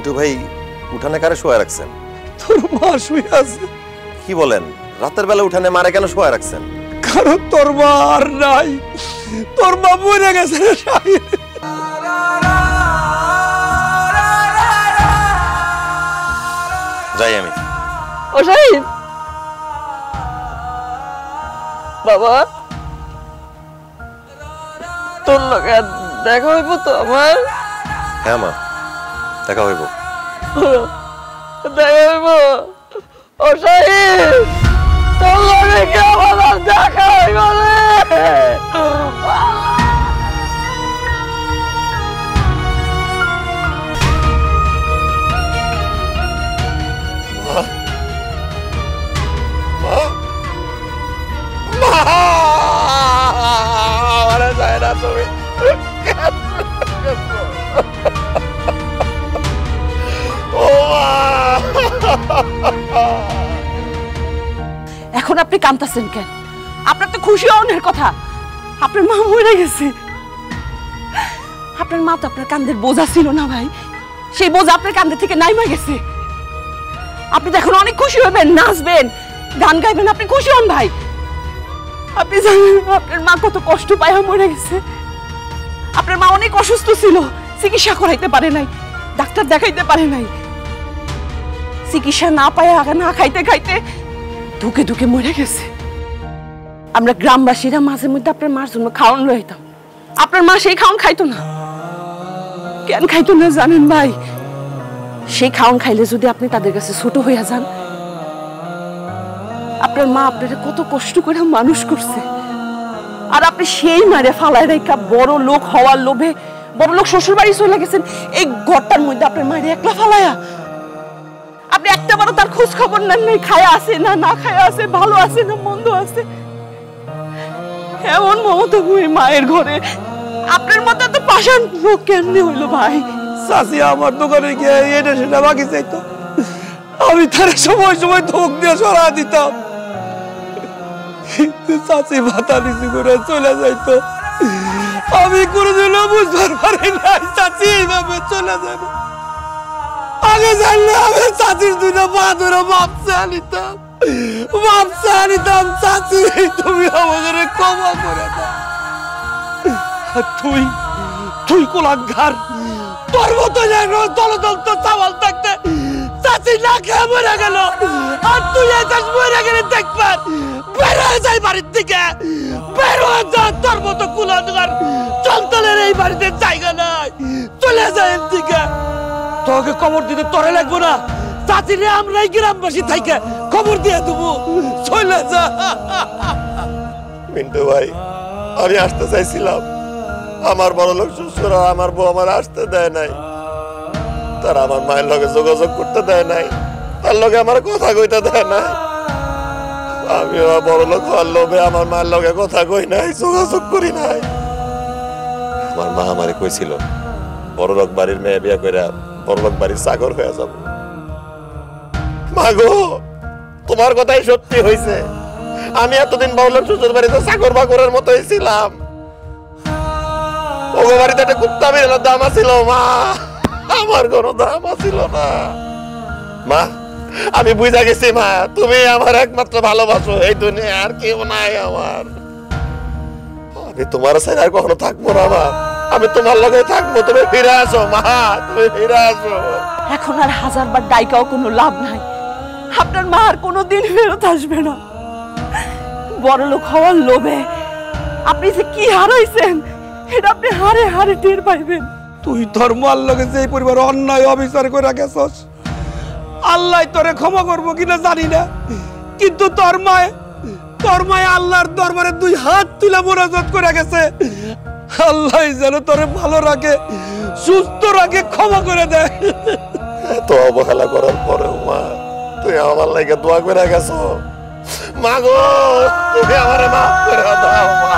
মিন্টু ভাই উঠানে কারে শোয়া রাখছেন? তোর মা শুয়ে আছে। কি বলেন? রাতের বেলা উঠানে মারে কেন শোয়া রাখছেন? কারণ তোর মা আর নাই, তোর মা মরে গেছে রে শাহিন। যাই আমি। ও শাহিন বাবা, তোর লগে দেখা হইব তো আমার? হ্যাঁ মা, দেখা হইব। দেখা হইব। ও শাহিন, তোর লগে কি আমার দেখা হইব রে? এখন আপনি কাঁদতেছেন কেন? আপনার তো খুশি হওয়ার কথা, আপনার মা মরে গেছে। আপনার মা তো আপনার কাঁধের বোঝা ছিল না ভাই, সেই বোঝা আপনার কাঁধে থেকে নাইমা গেছে। আপনি তো এখন অনেক খুশি হবেন, নাচবেন, গান গাইবেন, আপনি খুশি হন ভাই। আপনি জানেন আপনার মা কত কষ্ট পায় মরে গেছে। আপনার মা অনেক অসুস্থ ছিল, চিকিৎসা করাইতে পারে নাই, ডাক্তার দেখাইতে পারে নাই। চিকিৎসা না পায় না খাইতে খাইতে ধুকে ধুকে মরে গেছে। আমরা গ্রামবাসীরা মাঝে মধ্যে আপনার মার জন্য খাওয়ান লইতাম, আপনার মা সেই খাওয়ান খাইতো না। কেন খাইতো না জানেন ভাই? সেই খাওয়ান খাইলে যদি আপনি তাদের কাছে ছোট হইয়া যান। আপনার মা আপনারা কত কষ্ট করে মানুষ করছে, আর আপনি সেই মারে ফালায় রেখা বড় লোক হওয়ার লোভে বড় লোক শ্বশুর বাড়ি চলে গেছেন। এই ঘরটার মধ্যে আপনার মায়ের একলা ফালায়া আপনি একটা বারো তার খোঁজ খবর নেন নাই, খায়া আছে না না খায়া আছে, ভালো আছে না মন্দ আছে। এমন মমতা ভূমি মায়ের ঘরে আপনার মতো তো পাষাণ লোক কেমনে হইলো ভাই? চাচি আমার দোকানে গিয়ে এটা সেটা বাকি চাইতো, আমি তার সময় সময় ধোক দিয়ে সরা দিতাম, কিন্তু চাচি মাথা নিচু করে চলে যাইতো। আমি কোনোদিনও বুঝবার পারি নাই চাচি এইভাবে চলে যাবে। আগে জানলে আমি চাচির দুইটা পা ধরে মাপসা আনিতাম, চাচি তুমি আমাদের ক্ষমা করে দাও। তুই তুই কোলাঙ্গার, তোর মতো দলদল তো চাওয়াল থাকতে চাচি না খেয়ে মরে গেল, আর তুই এসেছিস মরে গেলে দেখবার। বের হয়ে যাই বাড়ির থেকে, বের হয়ে যা। তোর মতো কুলাঙ্গার চলতলের এই বাড়িতে জায়গা নাই, চলে যায় এর দিকে। তোকে খবর দিতে তোরে লাগবো না, চাচিরে আমরাই গ্রামবাসী থাইকে খবর দিয়ে দেবো, চলে যা। মিন্টু ভাই, আমি আসতে চাইছিলাম, আমার বড় লোক শ্বশুরা আমার বউ আমার আসতে দেয় নাই, তারা আমার মায়ের লগে যোগাযোগ করতে দেয় নাই, তার লগে আমার কথা কইতে দেয় নাই। আমি বড় লোক হওয়ার লোভে আমার মায়ের লগে কথা কই নাই, যোগাযোগ করি নাই। আমার মা আমারে কইছিল বড় লোক বাড়ির মেয়ে বিয়ে কইরা বড় লোক বাড়ির চাকর হয়ে যাব। মা গো, তোমার কথাই সত্যি হইছে। আমি এতদিন বড় লোক শ্বশুর বাড়িতে চাকর বাকরের মতো ছিলাম। ওগো বাড়িতে একটা কুত্তা বিড়ালের দাম ছিল মা, আমার কোনো দাম ছিল না। মা, আমি বুঝা গেছি মা, তুমি আমার একমাত্র ভালোবাসো, এই দুনিয়া আর কেউ নাই আমার। আমি তোমার সাথে আর কখনো থাকবো না মা, আমি তোমার লগে থাকবো। তুমি ফিরে আসো মা, তুমি ফিরে আসো। এখন আর হাজারবার ডাইকাও কোনো লাভ নাই, আপনার মা আর কোনোদিন ফেরত আসবে না। বড় লোক হওয়ার লোভে আপনি যে কি হারাইছেন এটা আপনি হারে হারে টের পাইবেন। তুই তোর মার লগে যে পরিবার অন্যায় অবিচার করে গেছস, আল্লাহ তোরে ক্ষমা করবো কিনা জানি না, কিন্তু তোর মায় আল্লাহর দরবারে দুই হাত তুলে মোনাজাত করে গেছে, আল্লাহ যেন তোরে ভালো রাখে, সুস্থ রাখে, ক্ষমা করে দেয়। এত অবহেলা করার পরেও মা, তুই আমার লাগে দোয়া করে গেছো। মা গো, তুমি আমারে মাফ করে দাও মা।